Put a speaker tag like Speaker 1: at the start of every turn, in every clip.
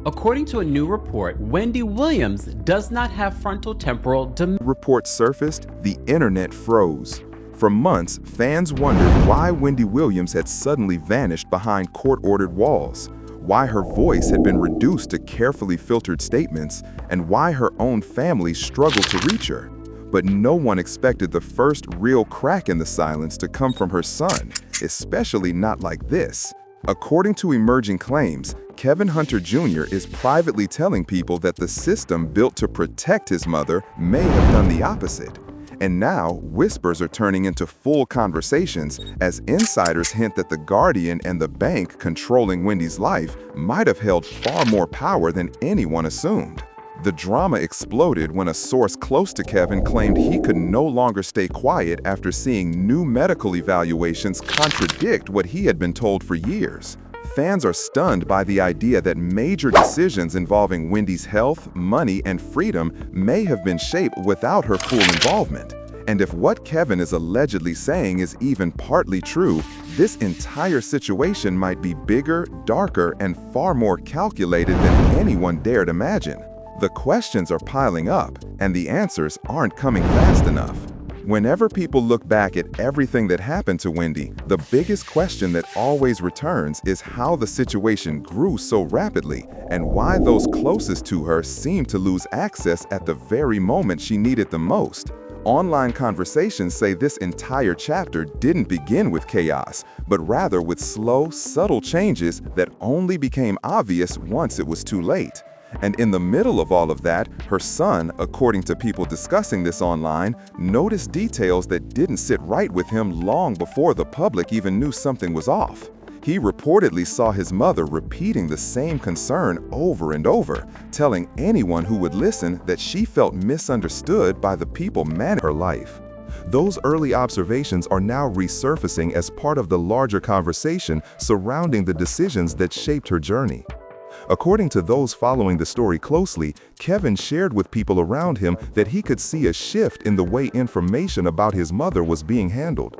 Speaker 1: According to a new report, Wendy Williams does not have frontal temporal dementia.
Speaker 2: Report surfaced, the internet froze. For months, fans wondered why Wendy Williams had suddenly vanished behind court-ordered walls, why her voice had been reduced to carefully filtered statements, and why her own family struggled to reach her. But no one expected the first real crack in the silence to come from her son, especially not like this. According to emerging claims, Kevin Hunter Jr. is privately telling people that the system built to protect his mother may have done the opposite. And now, whispers are turning into full conversations as insiders hint that the Guardian and the bank controlling Wendy's life might have held far more power than anyone assumed. The drama exploded when a source close to Kevin claimed he could no longer stay quiet after seeing new medical evaluations contradict what he had been told for years. Fans are stunned by the idea that major decisions involving Wendy's health, money, and freedom may have been shaped without her full involvement. And if what Kevin is allegedly saying is even partly true, this entire situation might be bigger, darker, and far more calculated than anyone dared imagine. The questions are piling up, and the answers aren't coming fast enough. Whenever people look back at everything that happened to Wendy, the biggest question that always returns is how the situation grew so rapidly and why those closest to her seemed to lose access at the very moment she needed the most. Online conversations say this entire chapter didn't begin with chaos, but rather with slow, subtle changes that only became obvious once it was too late. And in the middle of all of that, her son, according to people discussing this online, noticed details that didn't sit right with him long before the public even knew something was off. He reportedly saw his mother repeating the same concern over and over, telling anyone who would listen that she felt misunderstood by the people managing her life. Those early observations are now resurfacing as part of the larger conversation surrounding the decisions that shaped her journey. According to those following the story closely, Kevin shared with people around him that he could see a shift in the way information about his mother was being handled.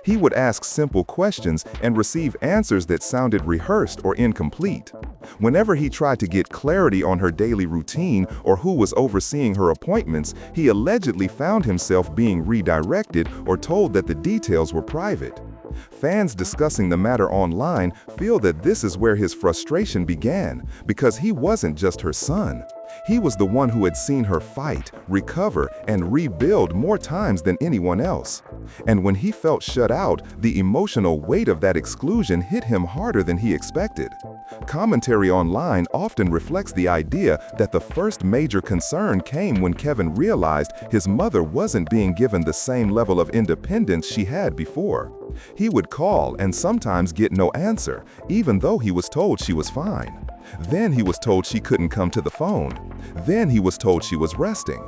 Speaker 2: He would ask simple questions and receive answers that sounded rehearsed or incomplete. Whenever he tried to get clarity on her daily routine or who was overseeing her appointments, he allegedly found himself being redirected or told that the details were private. Fans discussing the matter online feel that this is where his frustration began, because he wasn't just her son. He was the one who had seen her fight, recover, and rebuild more times than anyone else. And when he felt shut out, the emotional weight of that exclusion hit him harder than he expected. Commentary online often reflects the idea that the first major concern came when Kevin realized his mother wasn't being given the same level of independence she had before. He would call and sometimes get no answer, even though he was told she was fine. Then he was told she couldn't come to the phone. Then he was told she was resting.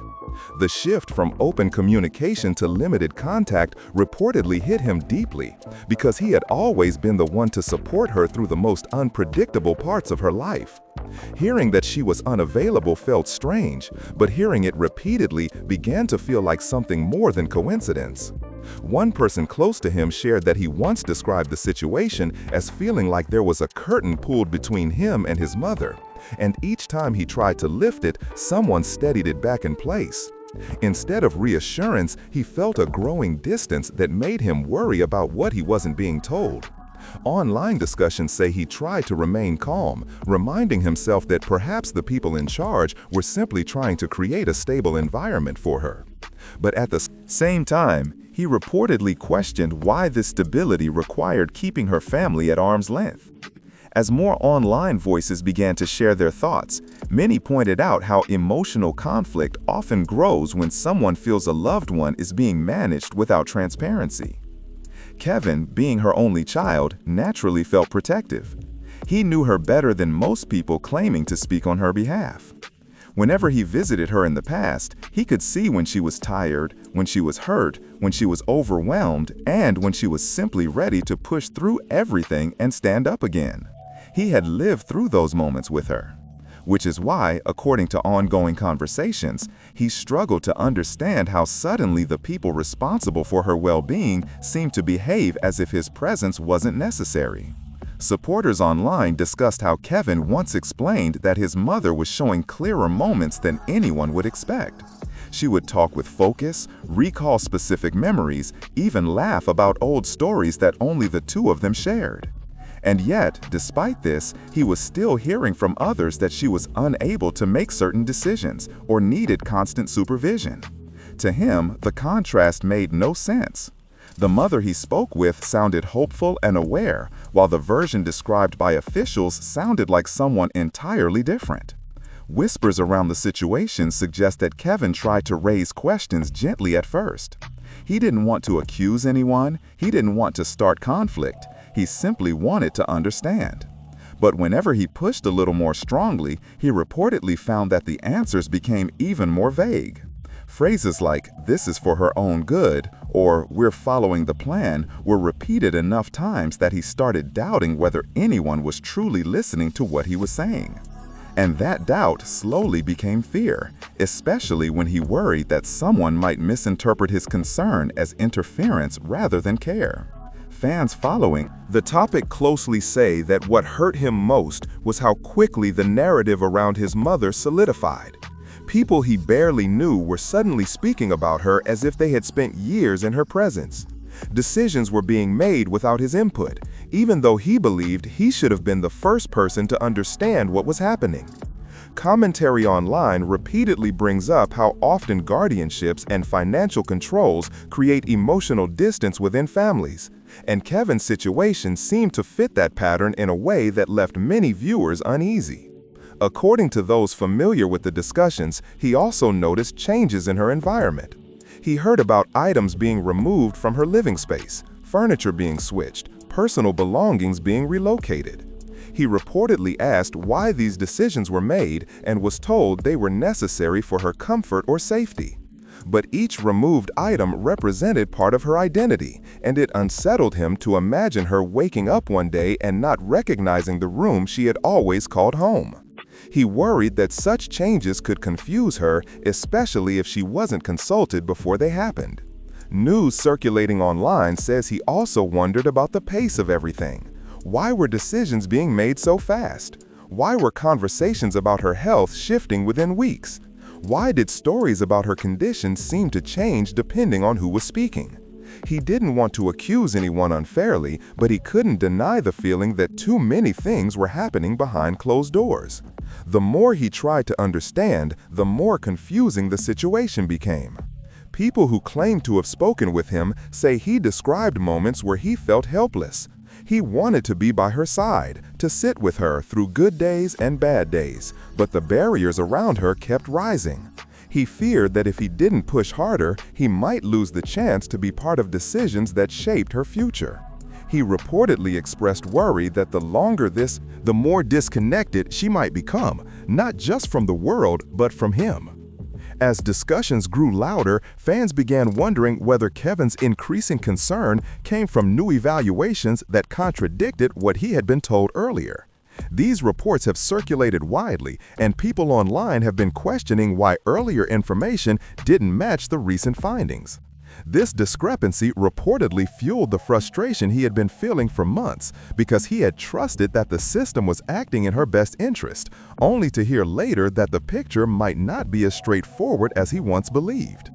Speaker 2: The shift from open communication to limited contact reportedly hit him deeply, because he had always been the one to support her through the most unpredictable parts of her life. Hearing that she was unavailable felt strange, but hearing it repeatedly began to feel like something more than coincidence. One person close to him shared that he once described the situation as feeling like there was a curtain pulled between him and his mother, and each time he tried to lift it, someone steadied it back in place. Instead of reassurance, he felt a growing distance that made him worry about what he wasn't being told. Online discussions say he tried to remain calm, reminding himself that perhaps the people in charge were simply trying to create a stable environment for her. But at the same time, he reportedly questioned why this stability required keeping her family at arm's length. As more online voices began to share their thoughts, many pointed out how emotional conflict often grows when someone feels a loved one is being managed without transparency. Kevin, being her only child, naturally felt protective. He knew her better than most people claiming to speak on her behalf. Whenever he visited her in the past, he could see when she was tired, when she was hurt, when she was overwhelmed, and when she was simply ready to push through everything and stand up again. He had lived through those moments with her. Which is why, according to ongoing conversations, he struggled to understand how suddenly the people responsible for her well-being seemed to behave as if his presence wasn't necessary. Supporters online discussed how Kevin once explained that his mother was showing clearer moments than anyone would expect. She would talk with focus, recall specific memories, even laugh about old stories that only the two of them shared. And yet, despite this, he was still hearing from others that she was unable to make certain decisions or needed constant supervision. To him, the contrast made no sense. The mother he spoke with sounded hopeful and aware, while the version described by officials sounded like someone entirely different. Whispers around the situation suggest that Kevin tried to raise questions gently at first. He didn't want to accuse anyone, he didn't want to start conflict, he simply wanted to understand. But whenever he pushed a little more strongly, he reportedly found that the answers became even more vague. Phrases like, "this is for her own good," or "we're following the plan," were repeated enough times that he started doubting whether anyone was truly listening to what he was saying. And that doubt slowly became fear, especially when he worried that someone might misinterpret his concern as interference rather than care. Fans following the topic closely say that what hurt him most was how quickly the narrative around his mother solidified. People he barely knew were suddenly speaking about her as if they had spent years in her presence. Decisions were being made without his input, even though he believed he should have been the first person to understand what was happening. Commentary online repeatedly brings up how often guardianships and financial controls create emotional distance within families, and Kevin's situation seemed to fit that pattern in a way that left many viewers uneasy. According to those familiar with the discussions, he also noticed changes in her environment. He heard about items being removed from her living space, furniture being switched, personal belongings being relocated. He reportedly asked why these decisions were made and was told they were necessary for her comfort or safety. But each removed item represented part of her identity, and it unsettled him to imagine her waking up one day and not recognizing the room she had always called home. He worried that such changes could confuse her, especially if she wasn't consulted before they happened. News circulating online says he also wondered about the pace of everything. Why were decisions being made so fast? Why were conversations about her health shifting within weeks? Why did stories about her condition seem to change depending on who was speaking? He didn't want to accuse anyone unfairly, but he couldn't deny the feeling that too many things were happening behind closed doors. The more he tried to understand, the more confusing the situation became. People who claim to have spoken with him say he described moments where he felt helpless. He wanted to be by her side, to sit with her through good days and bad days, but the barriers around her kept rising. He feared that if he didn't push harder, he might lose the chance to be part of decisions that shaped her future. He reportedly expressed worry that the more disconnected she might become, not just from the world, but from him. As discussions grew louder, fans began wondering whether Kevin's increasing concern came from new evaluations that contradicted what he had been told earlier. These reports have circulated widely, and people online have been questioning why earlier information didn't match the recent findings. This discrepancy reportedly fueled the frustration he had been feeling for months because he had trusted that the system was acting in her best interest, only to hear later that the picture might not be as straightforward as he once believed.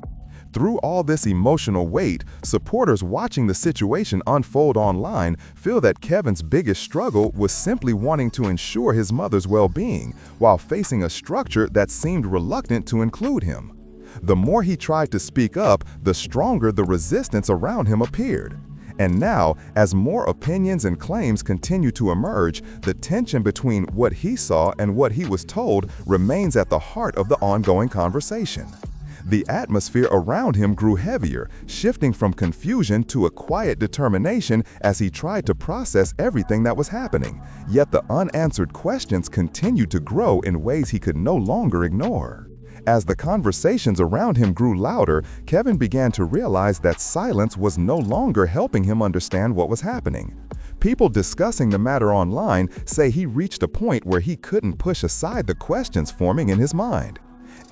Speaker 2: Through all this emotional weight, supporters watching the situation unfold online feel that Kevin's biggest struggle was simply wanting to ensure his mother's well-being while facing a structure that seemed reluctant to include him. The more he tried to speak up, the stronger the resistance around him appeared. And now, as more opinions and claims continue to emerge, the tension between what he saw and what he was told remains at the heart of the ongoing conversation. The atmosphere around him grew heavier, shifting from confusion to a quiet determination as he tried to process everything that was happening. Yet the unanswered questions continued to grow in ways he could no longer ignore. As the conversations around him grew louder, Kevin began to realize that silence was no longer helping him understand what was happening. People discussing the matter online say he reached a point where he couldn't push aside the questions forming in his mind.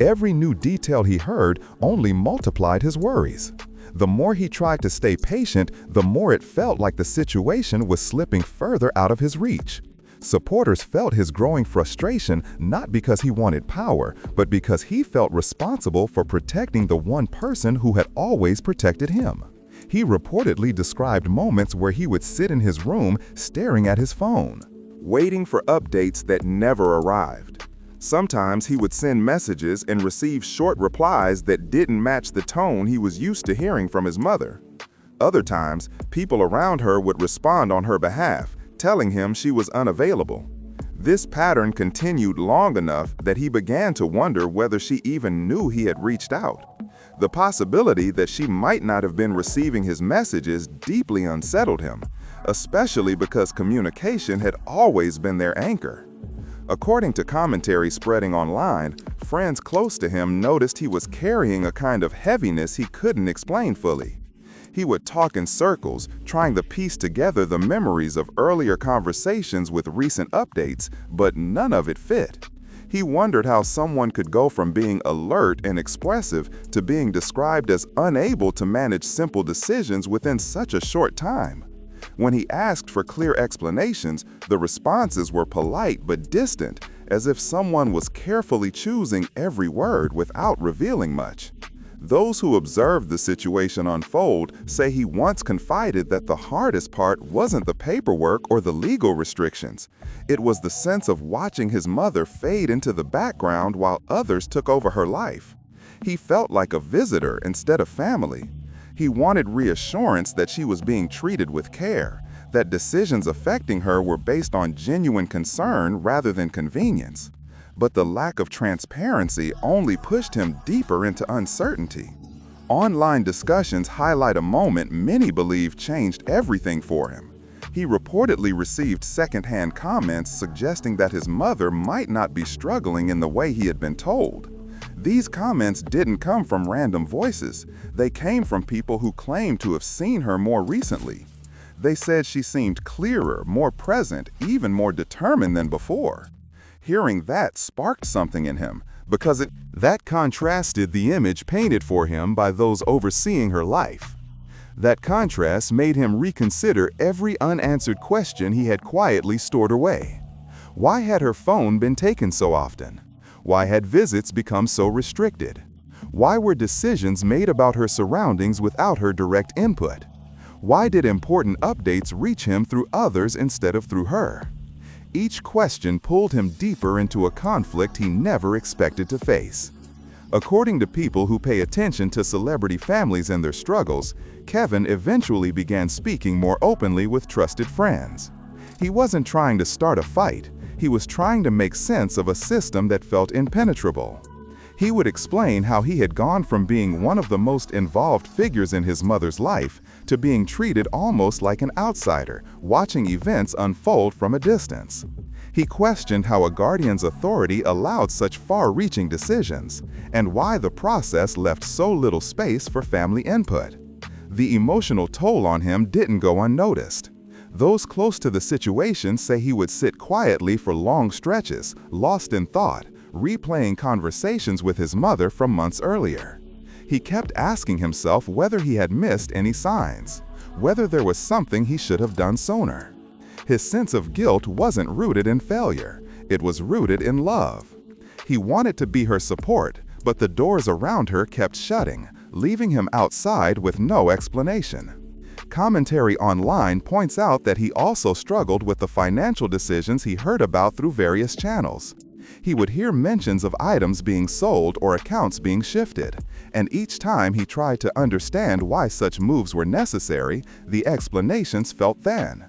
Speaker 2: Every new detail he heard only multiplied his worries. The more he tried to stay patient, the more it felt like the situation was slipping further out of his reach. Supporters felt his growing frustration not because he wanted power, but because he felt responsible for protecting the one person who had always protected him. He reportedly described moments where he would sit in his room staring at his phone, waiting for updates that never arrived. Sometimes he would send messages and receive short replies that didn't match the tone he was used to hearing from his mother. Other times, people around her would respond on her behalf, telling him she was unavailable. This pattern continued long enough that he began to wonder whether she even knew he had reached out. The possibility that she might not have been receiving his messages deeply unsettled him, especially because communication had always been their anchor. According to commentary spreading online, friends close to him noticed he was carrying a kind of heaviness he couldn't explain fully. He would talk in circles, trying to piece together the memories of earlier conversations with recent updates, but none of it fit. He wondered how someone could go from being alert and expressive to being described as unable to manage simple decisions within such a short time. When he asked for clear explanations, the responses were polite but distant, as if someone was carefully choosing every word without revealing much. Those who observed the situation unfold say he once confided that the hardest part wasn't the paperwork or the legal restrictions. It was the sense of watching his mother fade into the background while others took over her life. He felt like a visitor instead of family. He wanted reassurance that she was being treated with care, that decisions affecting her were based on genuine concern rather than convenience. But the lack of transparency only pushed him deeper into uncertainty. Online discussions highlight a moment many believe changed everything for him. He reportedly received secondhand comments suggesting that his mother might not be struggling in the way he had been told. These comments didn't come from random voices. They came from people who claimed to have seen her more recently. They said she seemed clearer, more present, even more determined than before. Hearing that sparked something in him, because that contrasted the image painted for him by those overseeing her life. That contrast made him reconsider every unanswered question he had quietly stored away. Why had her phone been taken so often? Why had visits become so restricted? Why were decisions made about her surroundings without her direct input? Why did important updates reach him through others instead of through her? Each question pulled him deeper into a conflict he never expected to face. According to people who pay attention to celebrity families and their struggles, Kevin eventually began speaking more openly with trusted friends. He wasn't trying to start a fight. He was trying to make sense of a system that felt impenetrable. He would explain how he had gone from being one of the most involved figures in his mother's life to being treated almost like an outsider, watching events unfold from a distance. He questioned how a guardian's authority allowed such far-reaching decisions, and why the process left so little space for family input. The emotional toll on him didn't go unnoticed. Those close to the situation say he would sit quietly for long stretches, lost in thought, replaying conversations with his mother from months earlier. He kept asking himself whether he had missed any signs, whether there was something he should have done sooner. His sense of guilt wasn't rooted in failure, it was rooted in love. He wanted to be her support, but the doors around her kept shutting, leaving him outside with no explanation. Commentary online points out that he also struggled with the financial decisions he heard about through various channels. He would hear mentions of items being sold or accounts being shifted, and each time he tried to understand why such moves were necessary, the explanations felt thin.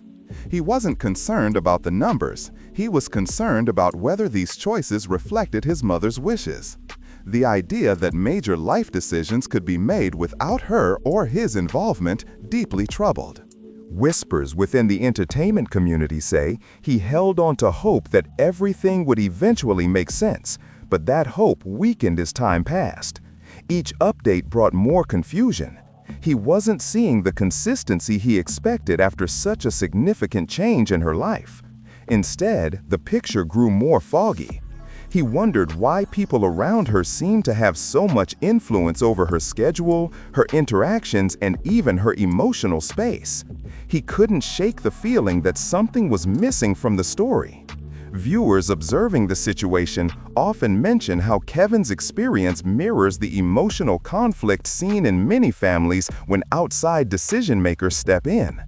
Speaker 2: He wasn't concerned about the numbers, he was concerned about whether these choices reflected his mother's wishes. The idea that major life decisions could be made without her or his involvement deeply troubled. Whispers within the entertainment community say he held on to hope that everything would eventually make sense, but that hope weakened as time passed. Each update brought more confusion. He wasn't seeing the consistency he expected after such a significant change in her life. Instead, the picture grew more foggy. He wondered why people around her seemed to have so much influence over her schedule, her interactions, and even her emotional space. He couldn't shake the feeling that something was missing from the story. Viewers observing the situation often mention how Kevin's experience mirrors the emotional conflict seen in many families when outside decision-makers step in.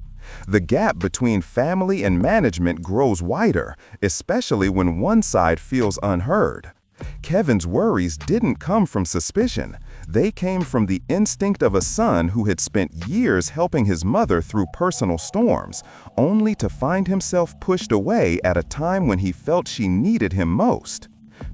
Speaker 2: The gap between family and management grows wider, especially when one side feels unheard. Kevin's worries didn't come from suspicion. They came from the instinct of a son who had spent years helping his mother through personal storms, only to find himself pushed away at a time when he felt she needed him most.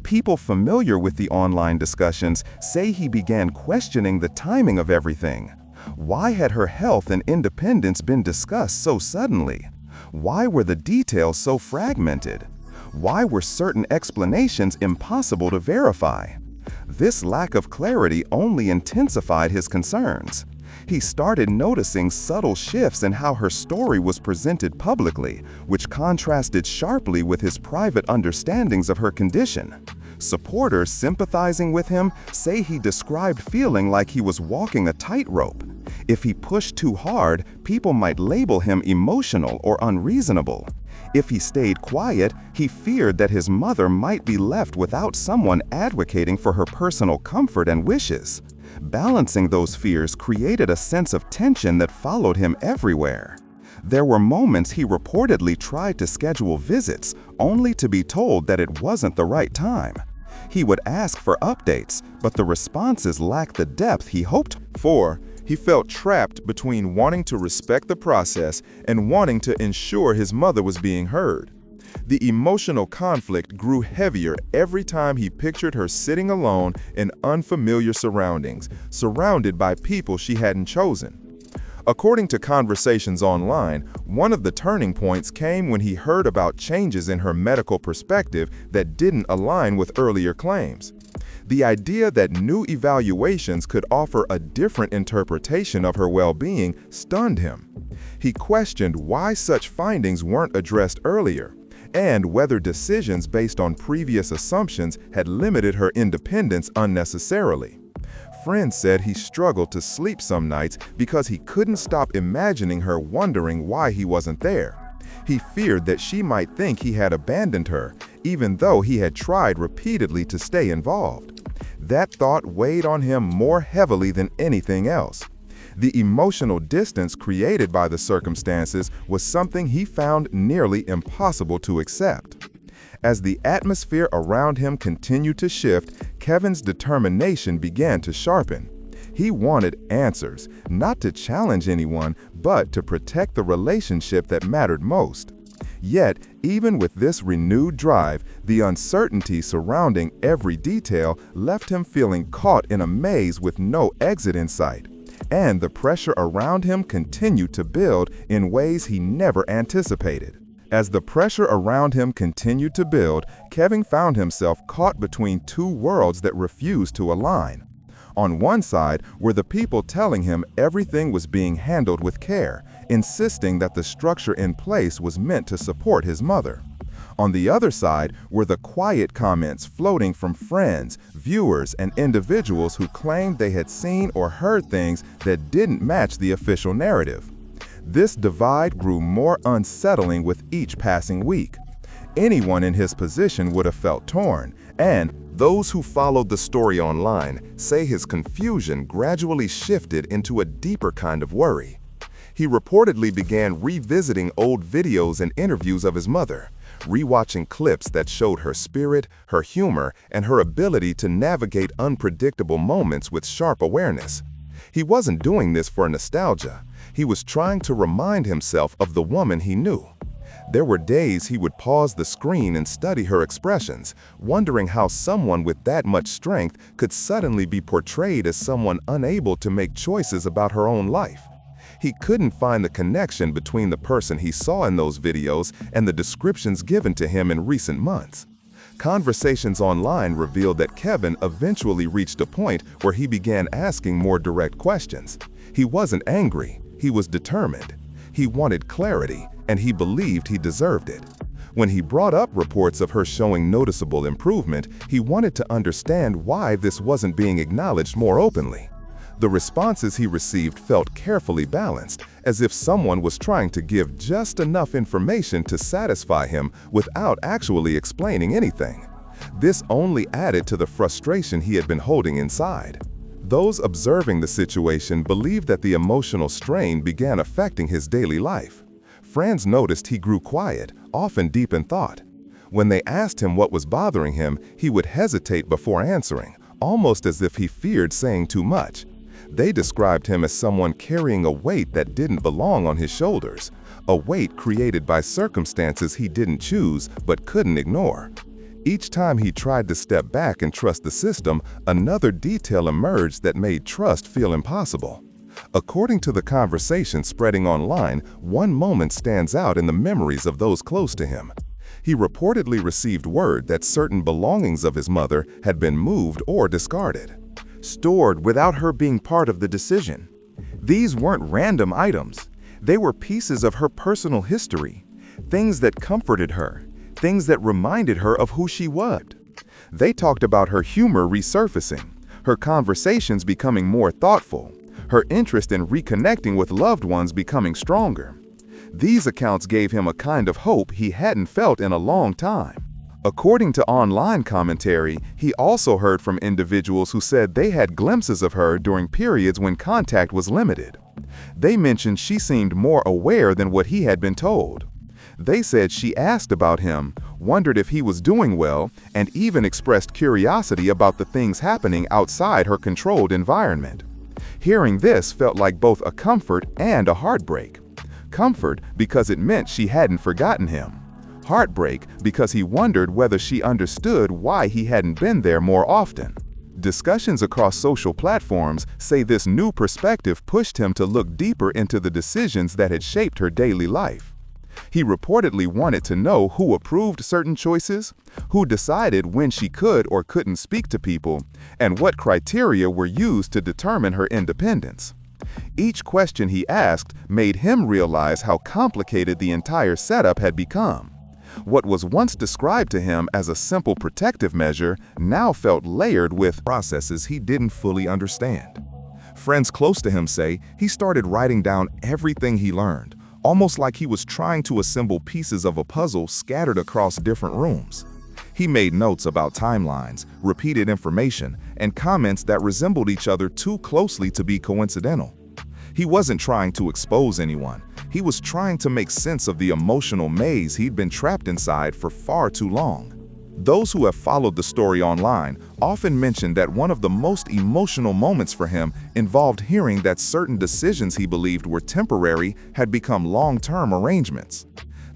Speaker 2: People familiar with the online discussions say he began questioning the timing of everything. Why had her health and independence been discussed so suddenly? Why were the details so fragmented? Why were certain explanations impossible to verify? This lack of clarity only intensified his concerns. He started noticing subtle shifts in how her story was presented publicly, which contrasted sharply with his private understandings of her condition. Supporters sympathizing with him say he described feeling like he was walking a tightrope. If he pushed too hard, people might label him emotional or unreasonable. If he stayed quiet, he feared that his mother might be left without someone advocating for her personal comfort and wishes. Balancing those fears created a sense of tension that followed him everywhere. There were moments he reportedly tried to schedule visits, only to be told that it wasn't the right time. He would ask for updates, but the responses lacked the depth he hoped for. He felt trapped between wanting to respect the process and wanting to ensure his mother was being heard. The emotional conflict grew heavier every time he pictured her sitting alone in unfamiliar surroundings, surrounded by people she hadn't chosen. According to conversations online, one of the turning points came when he heard about changes in her medical perspective that didn't align with earlier claims. The idea that new evaluations could offer a different interpretation of her well-being stunned him. He questioned why such findings weren't addressed earlier, and whether decisions based on previous assumptions had limited her independence unnecessarily. Friends said he struggled to sleep some nights because he couldn't stop imagining her wondering why he wasn't there. He feared that she might think he had abandoned her, even though he had tried repeatedly to stay involved. That thought weighed on him more heavily than anything else. The emotional distance created by the circumstances was something he found nearly impossible to accept. As the atmosphere around him continued to shift, Kevin's determination began to sharpen. He wanted answers, not to challenge anyone, but to protect the relationship that mattered most. Yet, even with this renewed drive, the uncertainty surrounding every detail left him feeling caught in a maze with no exit in sight. And the pressure around him continued to build in ways he never anticipated. As the pressure around him continued to build, Kevin found himself caught between two worlds that refused to align. On one side were the people telling him everything was being handled with care, insisting that the structure in place was meant to support his mother. On the other side were the quiet comments floating from friends, viewers, and individuals who claimed they had seen or heard things that didn't match the official narrative. This divide grew more unsettling with each passing week. Anyone in his position would have felt torn, and those who followed the story online say his confusion gradually shifted into a deeper kind of worry. He reportedly began revisiting old videos and interviews of his mother, rewatching clips that showed her spirit, her humor, and her ability to navigate unpredictable moments with sharp awareness. He wasn't doing this for nostalgia. He was trying to remind himself of the woman he knew. There were days he would pause the screen and study her expressions, wondering how someone with that much strength could suddenly be portrayed as someone unable to make choices about her own life. He couldn't find the connection between the person he saw in those videos and the descriptions given to him in recent months. Conversations online revealed that Kevin eventually reached a point where he began asking more direct questions. He wasn't angry, he was determined. He wanted clarity, and he believed he deserved it. When he brought up reports of her showing noticeable improvement, he wanted to understand why this wasn't being acknowledged more openly. The responses he received felt carefully balanced, as if someone was trying to give just enough information to satisfy him without actually explaining anything. This only added to the frustration he had been holding inside. Those observing the situation believed that the emotional strain began affecting his daily life. Friends noticed he grew quiet, often deep in thought. When they asked him what was bothering him, he would hesitate before answering, almost as if he feared saying too much. They described him as someone carrying a weight that didn't belong on his shoulders, a weight created by circumstances he didn't choose but couldn't ignore. Each time he tried to step back and trust the system, another detail emerged that made trust feel impossible. According to the conversation spreading online, one moment stands out in the memories of those close to him. He reportedly received word that certain belongings of his mother had been moved or discarded, stored without her being part of the decision. These weren't random items. They were pieces of her personal history, things that comforted her, things that reminded her of who she was. They talked about her humor resurfacing, her conversations becoming more thoughtful, her interest in reconnecting with loved ones becoming stronger. These accounts gave him a kind of hope he hadn't felt in a long time. According to online commentary, he also heard from individuals who said they had glimpses of her during periods when contact was limited. They mentioned she seemed more aware than what he had been told. They said she asked about him, wondered if he was doing well, and even expressed curiosity about the things happening outside her controlled environment. Hearing this felt like both a comfort and a heartbreak. Comfort because it meant she hadn't forgotten him. Heartbreak because he wondered whether she understood why he hadn't been there more often. Discussions across social platforms say this new perspective pushed him to look deeper into the decisions that had shaped her daily life. He reportedly wanted to know who approved certain choices, who decided when she could or couldn't speak to people, and what criteria were used to determine her independence. Each question he asked made him realize how complicated the entire setup had become. What was once described to him as a simple protective measure now felt layered with processes he didn't fully understand. Friends close to him say he started writing down everything he learned, almost like he was trying to assemble pieces of a puzzle scattered across different rooms. He made notes about timelines, repeated information, and comments that resembled each other too closely to be coincidental. He wasn't trying to expose anyone. He was trying to make sense of the emotional maze he'd been trapped inside for far too long. Those who have followed the story online often mention that one of the most emotional moments for him involved hearing that certain decisions he believed were temporary had become long-term arrangements.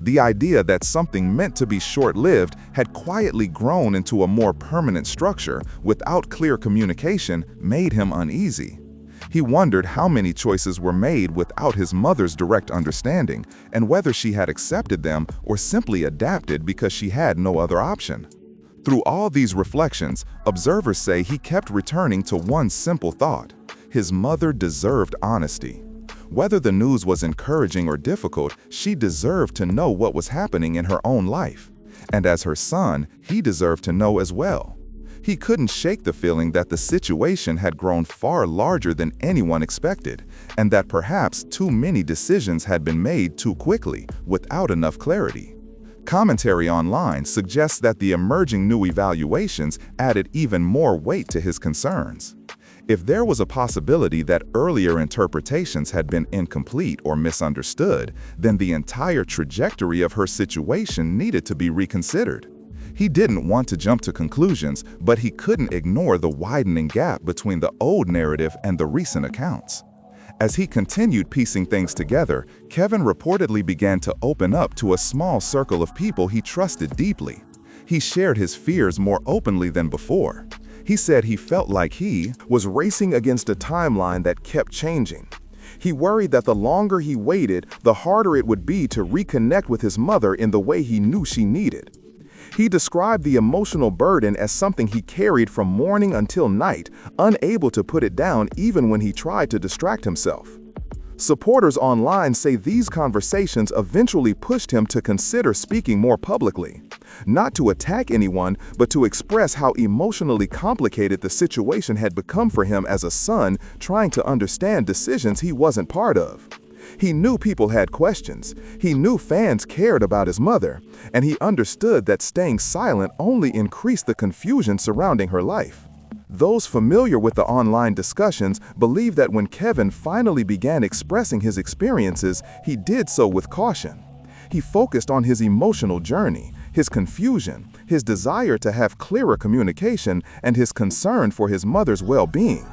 Speaker 2: The idea that something meant to be short-lived had quietly grown into a more permanent structure without clear communication made him uneasy. He wondered how many choices were made without his mother's direct understanding and whether she had accepted them or simply adapted because she had no other option. Through all these reflections, observers say he kept returning to one simple thought: his mother deserved honesty. Whether the news was encouraging or difficult, she deserved to know what was happening in her own life. And as her son, he deserved to know as well. He couldn't shake the feeling that the situation had grown far larger than anyone expected, and that perhaps too many decisions had been made too quickly, without enough clarity. Commentary online suggests that the emerging new evaluations added even more weight to his concerns. If there was a possibility that earlier interpretations had been incomplete or misunderstood, then the entire trajectory of her situation needed to be reconsidered. He didn't want to jump to conclusions, but he couldn't ignore the widening gap between the old narrative and the recent accounts. As he continued piecing things together, Kevin reportedly began to open up to a small circle of people he trusted deeply. He shared his fears more openly than before. He said he felt like he was racing against a timeline that kept changing. He worried that the longer he waited, the harder it would be to reconnect with his mother in the way he knew she needed. He described the emotional burden as something he carried from morning until night, unable to put it down even when he tried to distract himself. Supporters online say these conversations eventually pushed him to consider speaking more publicly. Not to attack anyone, but to express how emotionally complicated the situation had become for him as a son trying to understand decisions he wasn't part of. He knew people had questions, he knew fans cared about his mother, and he understood that staying silent only increased the confusion surrounding her life. Those familiar with the online discussions believe that when Kevin finally began expressing his experiences, he did so with caution. He focused on his emotional journey, his confusion, his desire to have clearer communication, and his concern for his mother's well-being.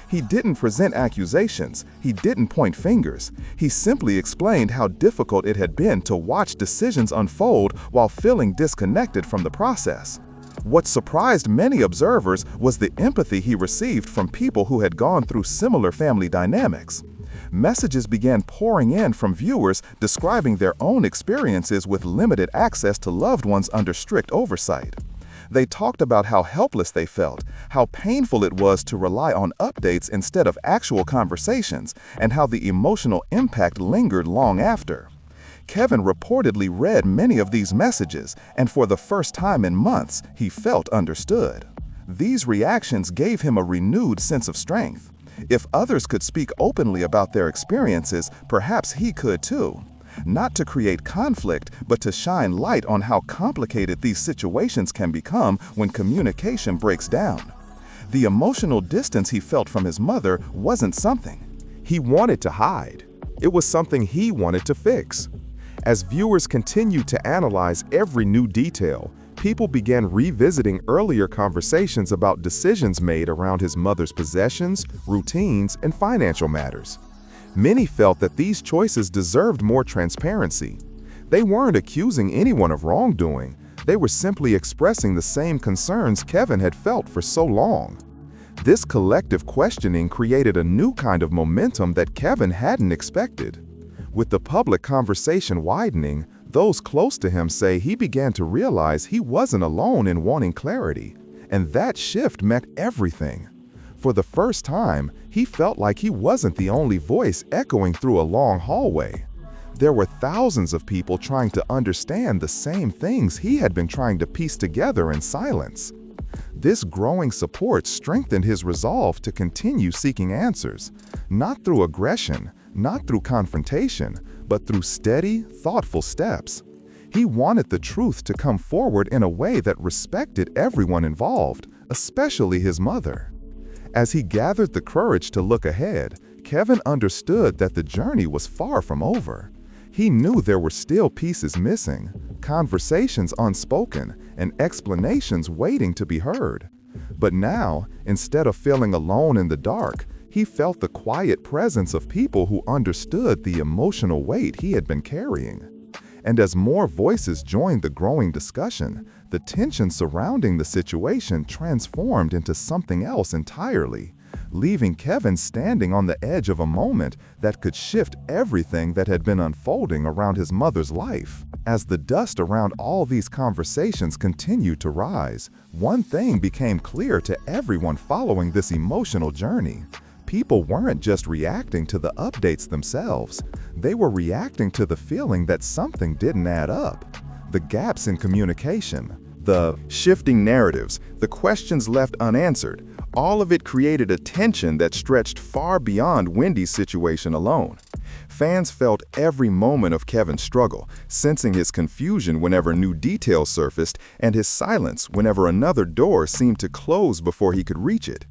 Speaker 2: He didn't present accusations, he didn't point fingers. He simply explained how difficult it had been to watch decisions unfold while feeling disconnected from the process. What surprised many observers was the empathy he received from people who had gone through similar family dynamics. Messages began pouring in from viewers describing their own experiences with limited access to loved ones under strict oversight. They talked about how helpless they felt, how painful it was to rely on updates instead of actual conversations, and how the emotional impact lingered long after. Kevin reportedly read many of these messages, and for the first time in months, he felt understood. These reactions gave him a renewed sense of strength. If others could speak openly about their experiences, perhaps he could too. Not to create conflict, but to shine light on how complicated these situations can become when communication breaks down. The emotional distance he felt from his mother wasn't something he wanted to hide. It was something he wanted to fix. As viewers continued to analyze every new detail, people began revisiting earlier conversations about decisions made around his mother's possessions, routines, and financial matters. Many felt that these choices deserved more transparency. They weren't accusing anyone of wrongdoing, they were simply expressing the same concerns Kevin had felt for so long. This collective questioning created a new kind of momentum that Kevin hadn't expected. With the public conversation widening, those close to him say he began to realize he wasn't alone in wanting clarity, and that shift meant everything. For the first time, he felt like he wasn't the only voice echoing through a long hallway. There were thousands of people trying to understand the same things he had been trying to piece together in silence. This growing support strengthened his resolve to continue seeking answers, not through aggression, not through confrontation, but through steady, thoughtful steps. He wanted the truth to come forward in a way that respected everyone involved, especially his mother. As he gathered the courage to look ahead, Kevin understood that the journey was far from over. He knew there were still pieces missing, conversations unspoken, and explanations waiting to be heard. But now, instead of feeling alone in the dark, he felt the quiet presence of people who understood the emotional weight he had been carrying. And as more voices joined the growing discussion, the tension surrounding the situation transformed into something else entirely, leaving Kevin standing on the edge of a moment that could shift everything that had been unfolding around his mother's life. As the dust around all these conversations continued to rise, one thing became clear to everyone following this emotional journey. People weren't just reacting to the updates themselves, they were reacting to the feeling that something didn't add up. The gaps in communication, the shifting narratives, the questions left unanswered, all of it created a tension that stretched far beyond Wendy's situation alone. Fans felt every moment of Kevin's struggle, sensing his confusion whenever new details surfaced and his silence whenever another door seemed to close before he could reach it.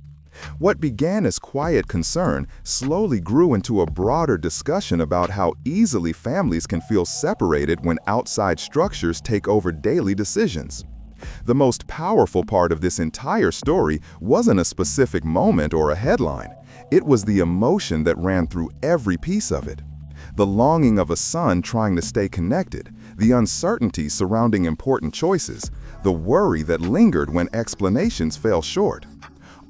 Speaker 2: What began as quiet concern slowly grew into a broader discussion about how easily families can feel separated when outside structures take over daily decisions. The most powerful part of this entire story wasn't a specific moment or a headline. It was the emotion that ran through every piece of it. The longing of a son trying to stay connected, the uncertainty surrounding important choices, the worry that lingered when explanations fell short.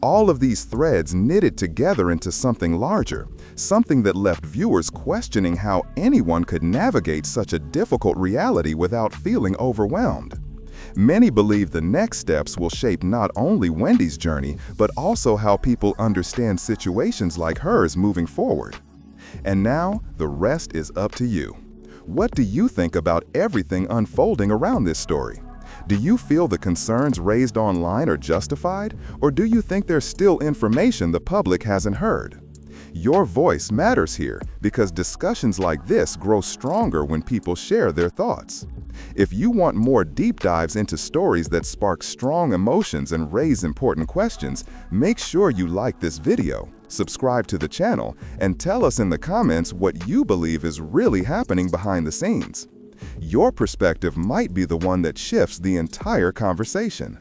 Speaker 2: All of these threads knitted together into something larger, something that left viewers questioning how anyone could navigate such a difficult reality without feeling overwhelmed. Many believe the next steps will shape not only Wendy's journey, but also how people understand situations like hers moving forward. And now, the rest is up to you. What do you think about everything unfolding around this story? Do you feel the concerns raised online are justified, or do you think there's still information the public hasn't heard? Your voice matters here because discussions like this grow stronger when people share their thoughts. If you want more deep dives into stories that spark strong emotions and raise important questions, make sure you like this video, subscribe to the channel, and tell us in the comments what you believe is really happening behind the scenes. Your perspective might be the one that shifts the entire conversation.